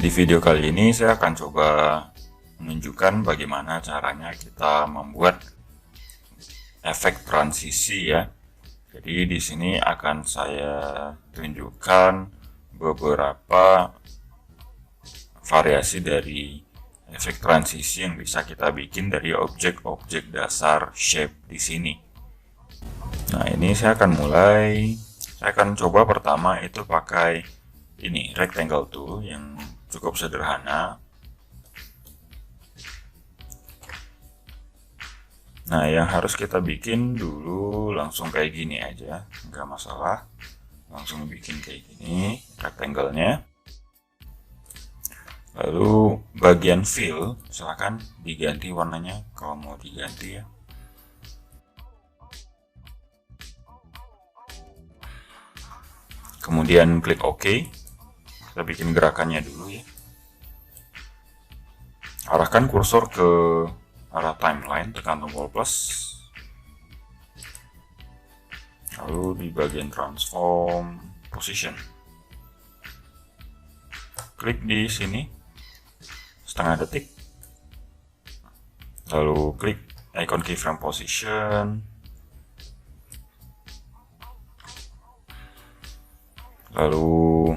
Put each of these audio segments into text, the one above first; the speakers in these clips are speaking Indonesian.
Di video kali ini saya akan coba menunjukkan bagaimana caranya kita membuat efek transisi ya. Jadi di sini akan saya tunjukkan beberapa variasi dari efek transisi yang bisa kita bikin dari objek-objek dasar shape di sini. Nah, ini saya akan mulai. Saya akan coba pertama itu pakai ini rectangle tool yang cukup sederhana. Nah, yang harus kita bikin dulu langsung kayak gini aja, nggak masalah. Langsung bikin kayak gini rectangle-nya. Lalu bagian fill silahkan diganti warnanya kalau mau diganti ya. Kemudian klik OK. Kita bikin gerakannya dulu ya. Arahkan kursor ke arah timeline, tekan tombol plus. Lalu di bagian transform position, klik di sini setengah detik. Lalu klik icon keyframe position. Lalu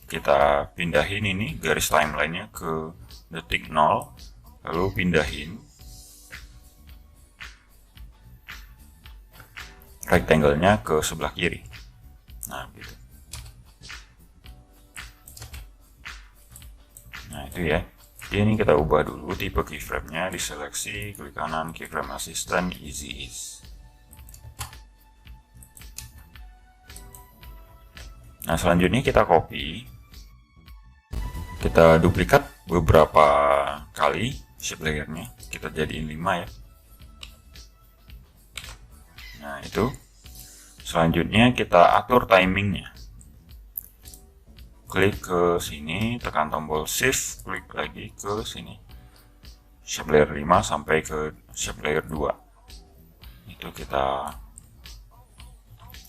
kita pindahin ini garis timelinenya ke detik 0. Lalu pindahin rectangle-nya ke sebelah kiri. Nah, gitu. Nah, itu ya. Jadi ini kita ubah dulu tipe keyframe-nya, diseleksi, klik kanan, keyframe assistant, easy ease. Nah, selanjutnya kita copy. Kita duplikat beberapa kali shape layer-nya. Kita jadiin 5 ya. Nah, itu. Selanjutnya kita atur timingnya. Klik ke sini, tekan tombol shift, klik lagi ke sini. Shape layer 5 sampai ke shape layer 2. Itu kita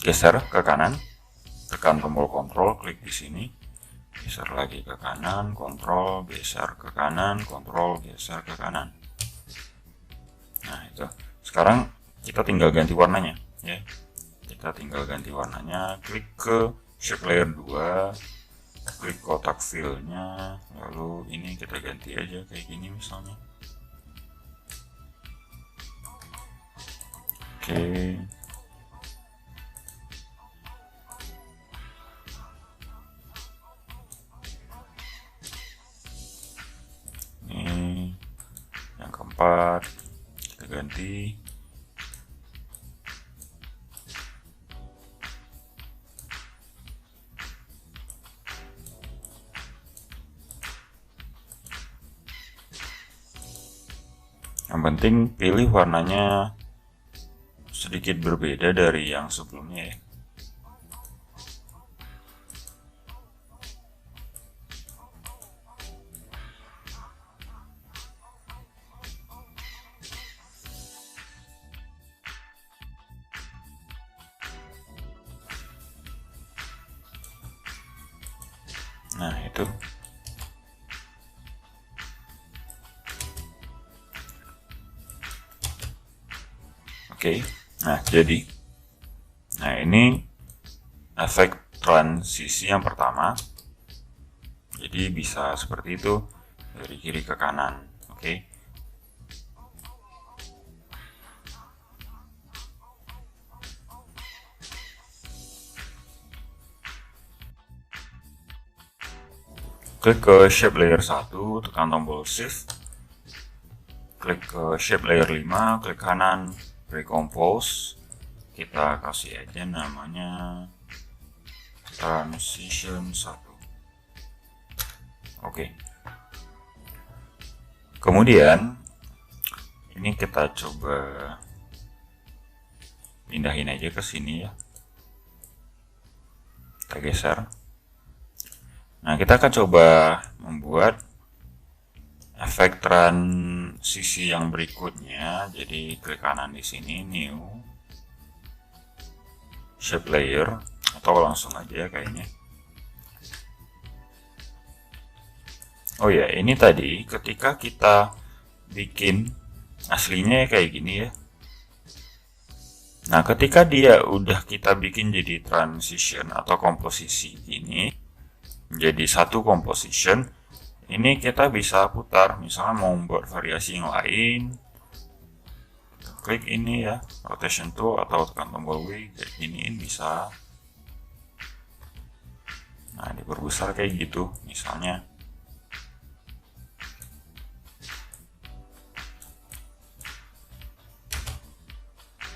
geser ke kanan. Tekan tombol kontrol, klik di sini. Geser lagi ke kanan, kontrol, geser ke kanan, kontrol, geser ke kanan. Nah, itu. Sekarang kita tinggal ganti warnanya ya. Kita tinggal ganti warnanya, klik ke shape layer 2, klik kotak fill-nya, lalu ini kita ganti aja kayak gini misalnya. Oke. Ini yang keempat kita ganti. Yang penting pilih warnanya sedikit berbeda dari yang sebelumnya ya. Nah, itu. Oke. Nah, jadi. Nah, ini efek transisi yang pertama. Jadi bisa seperti itu dari kiri ke kanan. Oke. Klik ke shape layer 1, tekan tombol shift. Klik ke shape layer 5, klik kanan, recompose. Kita kasih aja namanya transition 1. Oke. Kemudian ini kita coba pindahin aja ke sini ya. Kita geser. Nah, kita akan coba membuat efek transisi yang berikutnya. Jadi klik kanan di sini, new shape layer, atau langsung aja kayaknya. Oh ya, ini tadi ketika kita bikin aslinya kayak gini ya. Nah, ketika dia udah kita bikin jadi transition atau komposisi ini, jadi satu composition, ini kita bisa putar. Misalnya mau membuat variasi yang lain, klik ini ya, rotation tool atau tekan tombol W, kayak giniin bisa. Nah, diperbesar kayak gitu, misalnya.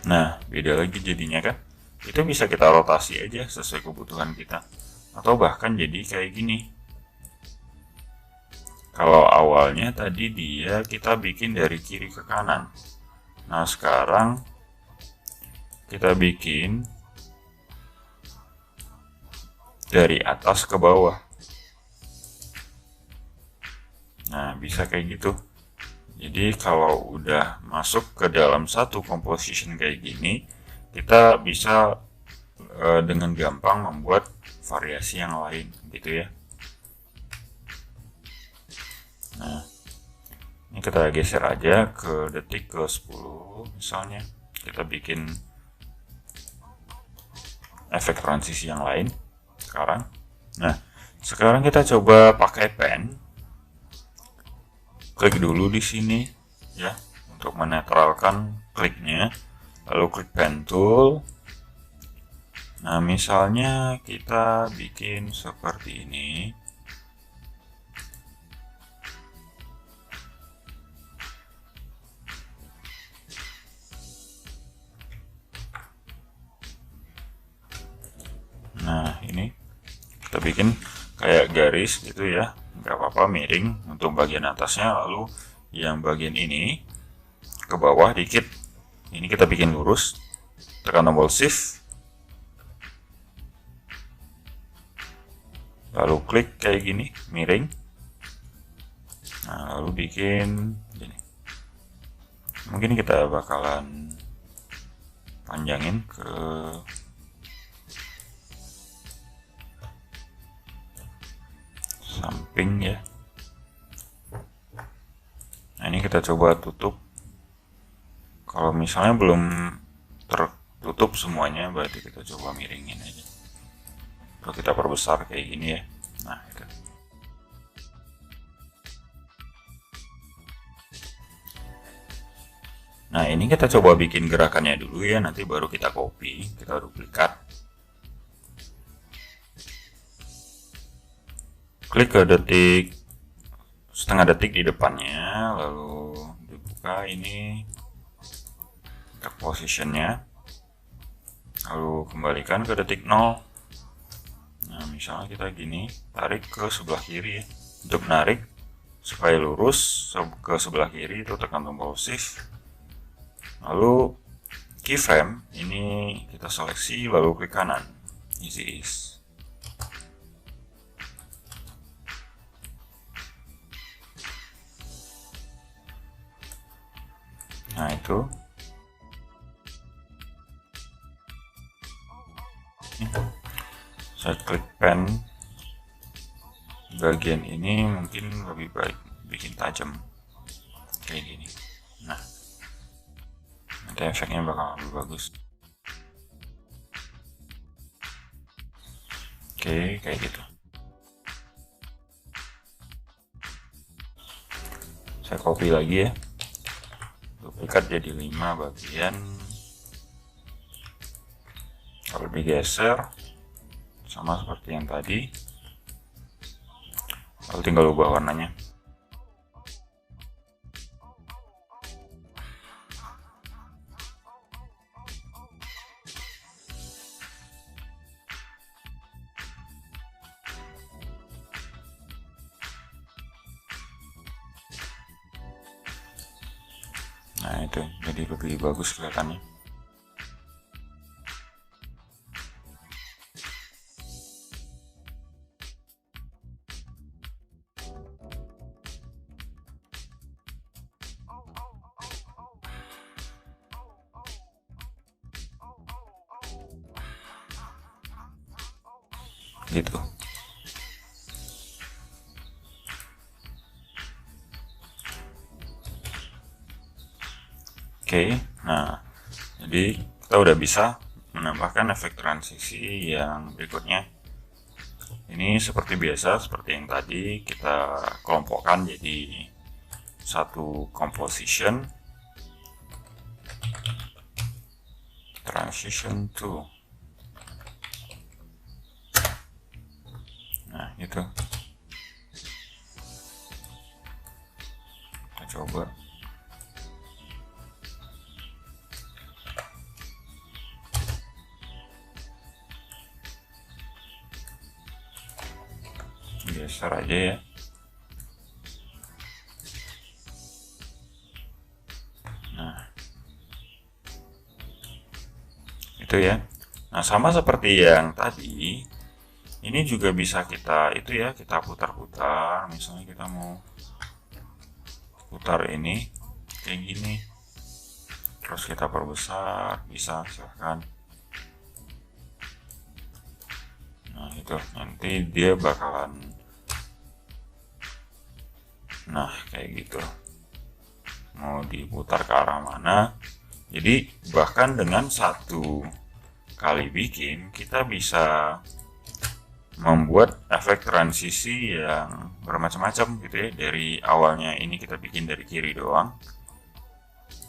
Nah, beda lagi jadinya kan. Itu bisa kita rotasi aja sesuai kebutuhan kita. Atau bahkan jadi kayak gini. Kalau awalnya tadi dia kita bikin dari kiri ke kanan. Nah, sekarang kita bikin dari atas ke bawah. Nah, bisa kayak gitu. Jadi kalau udah masuk ke dalam satu composition kayak gini, kita bisa dengan gampang membuat variasi yang lain gitu ya. Nah, ini kita geser aja ke detik ke 10 misalnya. Kita bikin efek transisi yang lain sekarang. Nah, sekarang kita coba pakai pen. Klik dulu di sini ya untuk menetralkan kliknya, lalu klik pen tool. Nah, misalnya kita bikin seperti ini. Nah, ini kita bikin kayak garis gitu ya, nggak apa-apa miring untuk bagian atasnya, lalu yang bagian ini ke bawah dikit ini kita bikin lurus, tekan tombol shift, lalu klik kayak gini miring. Nah, lalu bikin gini, mungkin kita bakalan panjangin ke samping ya. Nah, ini kita coba tutup. Kalau misalnya belum tertutup semuanya, berarti kita coba miringin aja. Kalau kita perbesar kayak gini ya. Nah, itu. Nah, ini kita coba bikin gerakannya dulu ya, nanti baru kita copy, kita duplikat. Klik ke detik, setengah detik di depannya, lalu dibuka ini ke positionnya, lalu kembalikan ke detik 0. Nah, misalnya kita gini, tarik ke sebelah kiri ya. Untuk narik supaya lurus ke sebelah kiri itu tekan tombol shift, lalu keyframe ini kita seleksi lalu klik kanan, easy ease. Nah, itu saya klik pen bagian ini mungkin lebih baik bikin tajam kayak gini. Nah, nanti efeknya bakal lebih bagus. Oke, kayak gitu. Saya copy lagi ya, duplikat jadi 5 bagian, kalau digeser sama seperti yang tadi, lalu tinggal ubah warnanya. Nah, itu jadi lebih bagus kelihatannya. Gitu. Oke, nah jadi kita udah bisa menambahkan efek transisi yang berikutnya. Ini seperti biasa, seperti yang tadi kita kelompokkan jadi satu composition, transition to. Nah itu kita coba. Geser aja ya. Nah itu ya. Nah sama seperti yang tadi, ini juga bisa kita itu ya, kita putar-putar. Misalnya kita mau putar ini kayak gini, terus kita perbesar, bisa silahkan. Nah itu nanti dia bakalan, nah kayak gitu, mau diputar ke arah mana. Jadi bahkan dengan satu kali bikin kita bisa membuat efek transisi yang bermacam-macam gitu ya. Dari awalnya ini kita bikin dari kiri doang,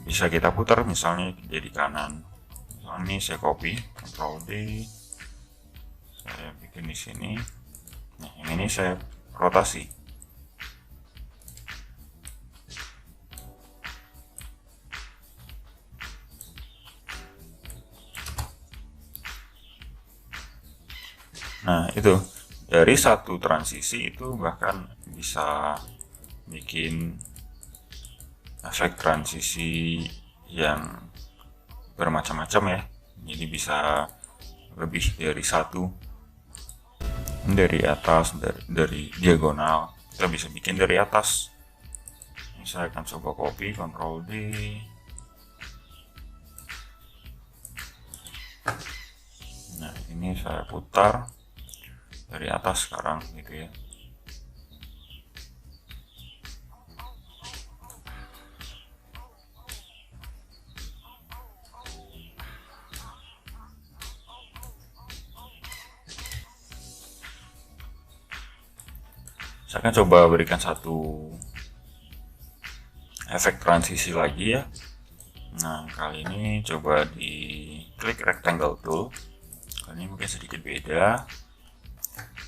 bisa kita putar misalnya jadi kanan. Misalnya ini saya copy, Ctrl D, saya bikin di sini. Nah yang ini saya rotasi. Nah itu dari satu transisi itu bahkan bisa bikin efek transisi yang bermacam-macam ya. Jadi bisa lebih dari satu, dari atas, dari diagonal. Kita bisa bikin dari atas. Ini saya akan coba copy, Ctrl D. Nah ini saya putar dari atas sekarang gitu ya. Saya akan coba berikan satu efek transisi lagi ya. Nah kali ini coba di klik rectangle tool. Kali ini mungkin sedikit beda.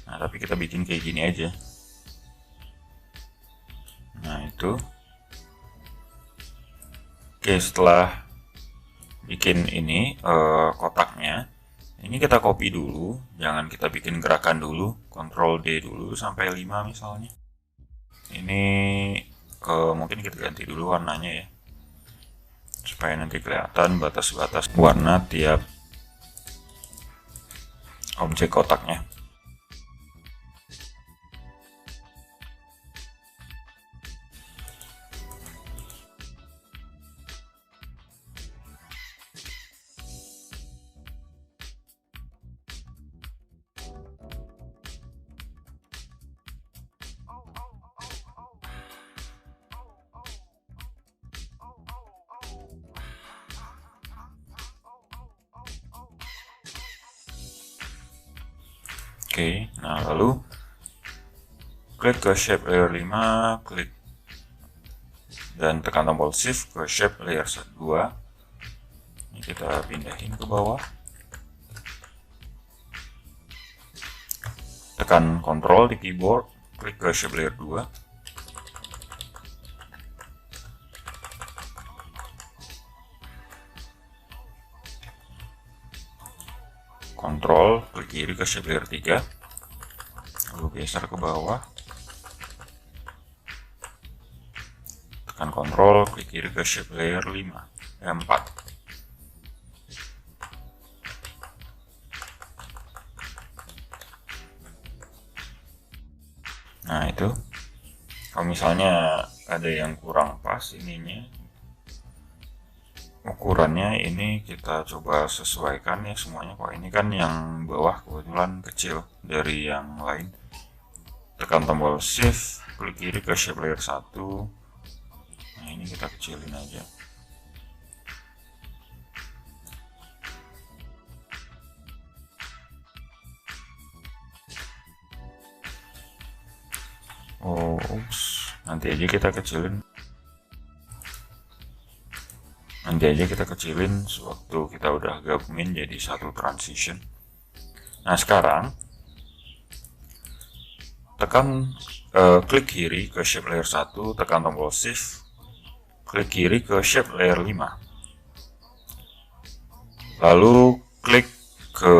Nah tapi kita bikin kayak gini aja. Nah itu. Oke, setelah bikin ini kotaknya, ini kita copy dulu, jangan kita bikin gerakan dulu. Ctrl D dulu sampai 5 misalnya. Ini mungkin kita ganti dulu warnanya ya, supaya nanti kelihatan batas-batas warna tiap objek kotaknya. Oke, nah lalu klik ke shape layer 5, klik dan tekan tombol shift ke shape layer 2. Ini kita pindahin ke bawah. Tekan Ctrl di keyboard, klik ke shape layer 2. Ctrl, klik kiri ke shape layer 3, lalu geser ke bawah, tekan Ctrl, klik kiri ke shape layer 4. Nah itu, kalau misalnya ada yang kurang pas ininya, ukurannya ini kita coba sesuaikan ya semuanya. Kok ini kan yang bawah kebetulan kecil dari yang lain. Tekan tombol shift, klik kiri ke shape layer 1. Nah ini kita kecilin aja. nanti aja kita kecilin sewaktu kita udah gabungin jadi satu transition. Nah sekarang tekan klik kiri ke shape layer 1, tekan tombol shift, klik kiri ke shape layer 5, lalu klik ke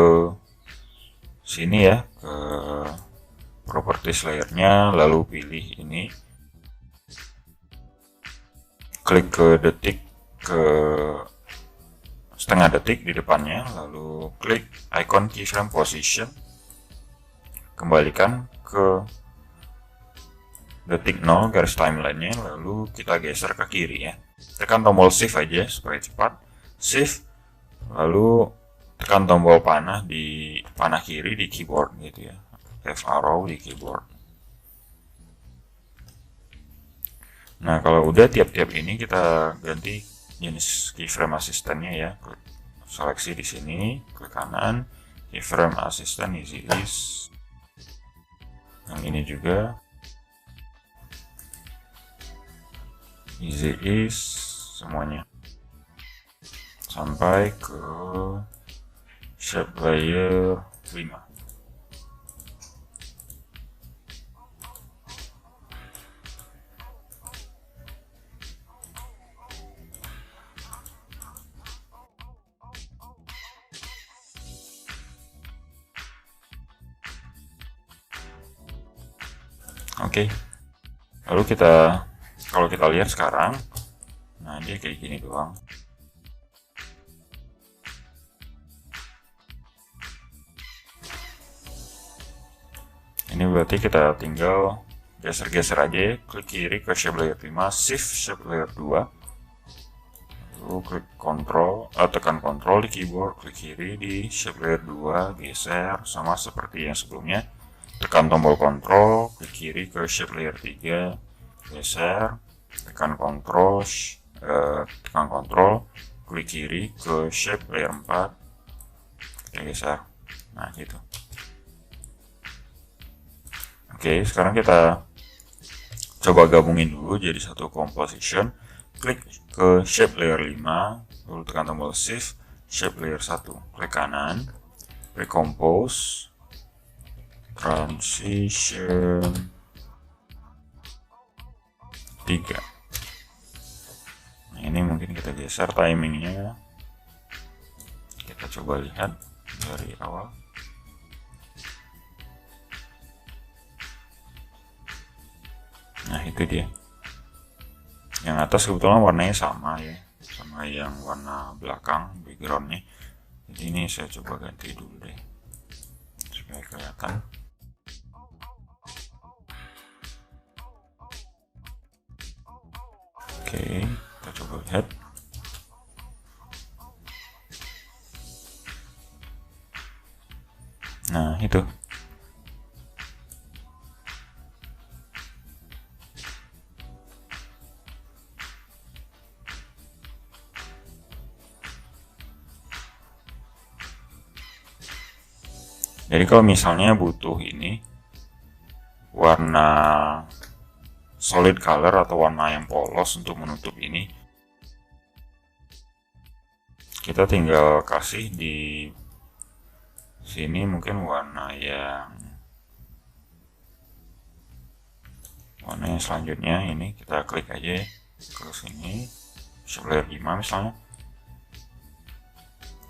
sini ya, ke properties layernya, lalu pilih ini, klik ke detik, ke setengah detik di depannya, lalu klik icon keyframe position, kembalikan ke detik 0 garis timelinenya, lalu kita geser ke kiri ya, tekan tombol shift aja supaya cepat, shift, lalu tekan tombol panah di panah kiri di keyboard gitu ya, F arrow di keyboard. Nah kalau udah tiap-tiap ini kita ganti jenis keyframe asistennya ya, klik seleksi di sini, klik kanan, keyframe asisten easy ease, yang ini juga easy ease, semuanya sampai ke shape layer 5. Oke, lalu kalau kita lihat sekarang, nah dia kayak gini doang. Ini berarti kita tinggal geser-geser aja, klik kiri ke shape layer 5, shift shape layer 2, lalu klik tekan Ctrl di keyboard, klik kiri di shape layer 2, geser sama seperti yang sebelumnya, tekan tombol Ctrl, klik kiri ke shape layer 3, geser, tekan Ctrl, klik kiri ke shape layer 4, kita geser, nah gitu. Oke, sekarang kita coba gabungin dulu jadi satu composition. Klik ke shape layer 5, lalu tekan tombol shift, shape layer 1, klik kanan, recompose, transition 3. Nah, ini mungkin kita geser timingnya, kita coba lihat dari awal. Nah itu dia, yang atas kebetulan warnanya sama ya, sama yang warna belakang backgroundnya. Jadi ini saya coba ganti dulu deh supaya kelihatan. Oke, kita coba lihat. Nah itu. Jadi kalau misalnya butuh ini warna solid color atau warna yang polos untuk menutup ini, kita tinggal kasih di sini mungkin warna yang selanjutnya. Ini kita klik aja ke sini, shape layer 5 misalnya,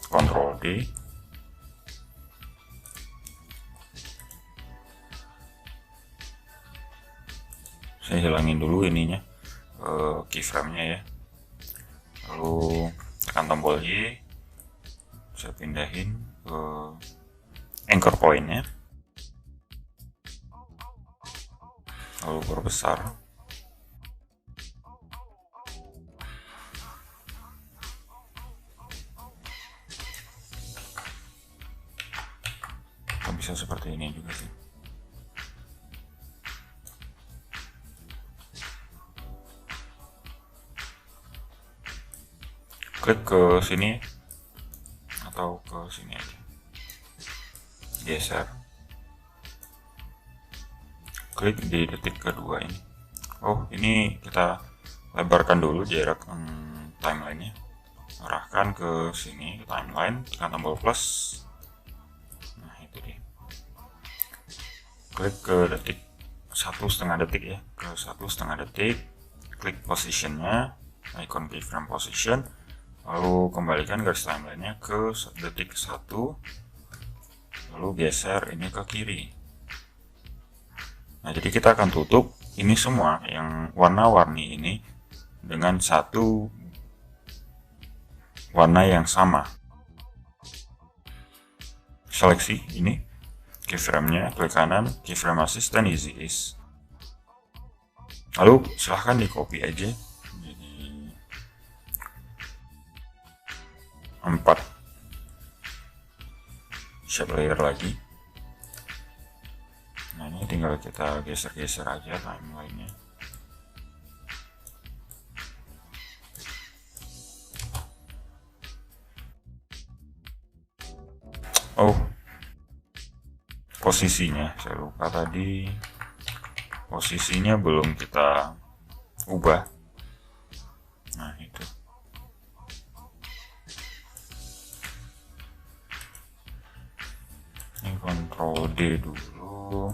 Ctrl D, saya hilangin dulu ininya, keyframe-nya ya, lalu tekan tombol Y, saya pindahin ke anchor point-nya, lalu perbesar, bisa seperti ini juga sih. Klik ke sini atau ke sini aja, geser, klik di detik kedua ini. Oh, ini kita lebarkan dulu jarak timelinenya, arahkan ke sini ke timeline, tekan tombol plus. Nah itu dia, klik ke detik 1,5 detik ya, ke 1,5 detik, klik positionnya, icon keyframe position, lalu kembalikan garis timelinenya ke detik 1, lalu geser ini ke kiri. Nah jadi kita akan tutup ini semua yang warna-warni ini dengan satu warna yang sama. Seleksi ini keyframe-nya, klik kanan, keyframe assistant easy ease. Lalu silahkan di copy aja jadi 4 shape layer lagi. Nah ini tinggal kita geser-geser aja timeline-nya. Oh, posisinya saya lupa tadi, posisinya belum kita ubah. Nah itu, ini Ctrl D dulu,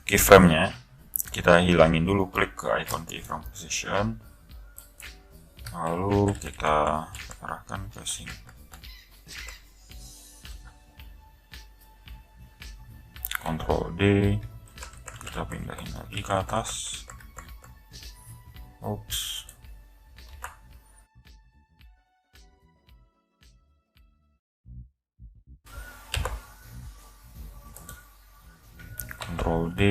keyframe-nya kita hilangin dulu, klik ke icon keyframe position, lalu kita arahkan ke sini. Ctrl D, kita pindahin lagi ke atas. Oops. Ctrl D.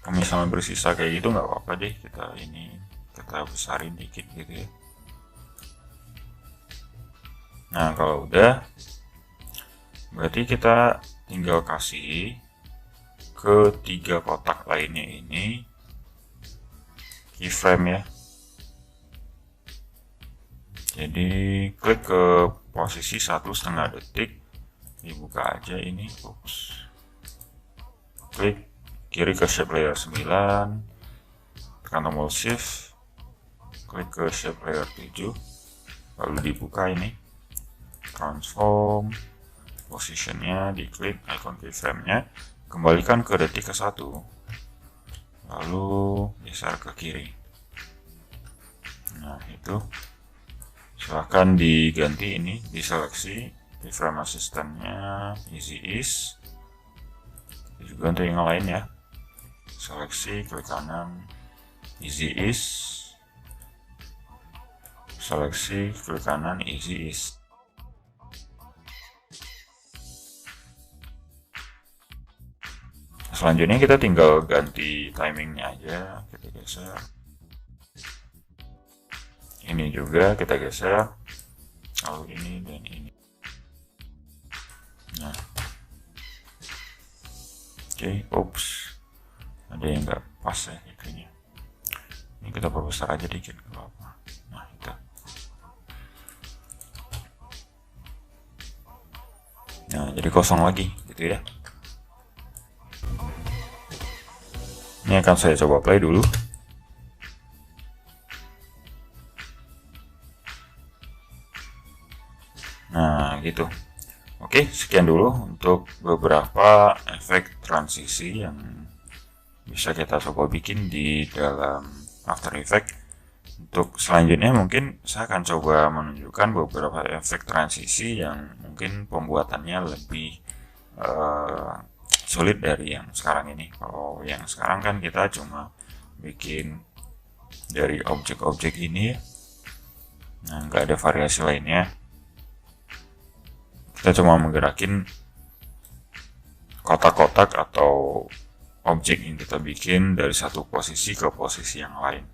Kalau misalnya bersisa kayak gitu nggak apa-apa deh, kita besarin dikit gitu ya. Nah kalau udah, berarti kita tinggal kasih ke 3 kotak lainnya ini keyframe ya. Jadi klik ke posisi 1,5 detik, dibuka aja ini. Oops. Klik kiri ke shape layer 9, tekan tombol shift, klik ke shape layer 7, lalu dibuka ini, transform, positionnya diklik icon keyframe-nya, kembalikan ke detik ke 1, lalu geser ke kiri. Nah itu, silahkan diganti ini, diseleksi keyframe assistant-nya easy ease. Juga untuk yang lain ya, seleksi klik kanan easy ease, seleksi klik kanan easy ease. Selanjutnya kita tinggal ganti timingnya aja, kita geser. Ini juga kita geser, lalu ini dan ini. Nah, oke, oops, ada yang nggak pas ya itunya. Ini kita perbesar aja dikit, nggak apa-apa. Nah itu. Nah jadi kosong lagi, gitu ya. Ini akan saya coba play dulu. Nah gitu. Oke, sekian dulu untuk beberapa efek transisi yang bisa kita coba bikin di dalam After Effects. Untuk selanjutnya mungkin saya akan coba menunjukkan beberapa efek transisi yang mungkin pembuatannya lebih sulit dari yang sekarang ini. Kalau yang sekarang kan kita cuma bikin dari objek-objek ini, nah nggak ada variasi lainnya. Kita cuma menggerakin kotak-kotak atau objek yang kita bikin dari satu posisi ke posisi yang lain.